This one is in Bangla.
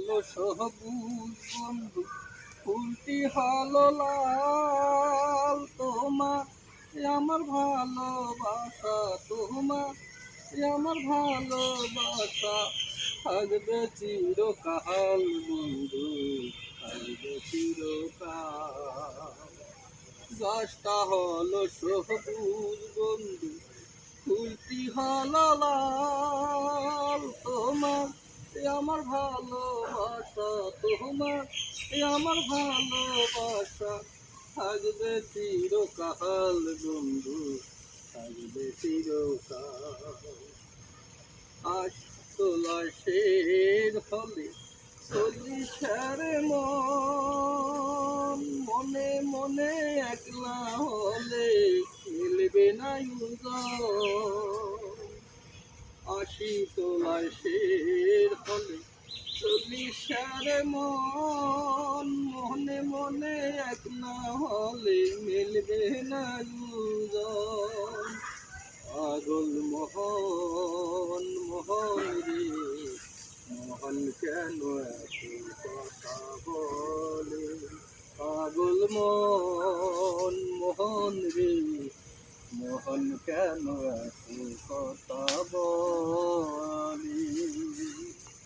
হলো সবুজ বন্ধু, ফুলটি হলো লাল। তোমার আমার ভালোবাসা, তোমার আমার ভালোবাসা থাকবে চিরকাল বন্ধু, থাকবে চিরকাল। গাছটা হলো সবুজ বন্ধু, ফুলটি হলো লাল। তোমার আমার ভালোবাসা, তোমার আমার ভালোবাসা থাকবে চিরকাল বন্ধু, থাকবে চিরকাল। আজ তোলা শের হলে চল্লিশারে মনে মনে একলা হলে মিলবে না আশি তোলায় শের হলে চল্লিশারে মনে মনে একলা হলে মিলবে না পাগল মোহন মোহন রে, মোহন কেন এত কথা বলে? পাগল মন মোহন রে, মোহন কেন এত কথা বলে?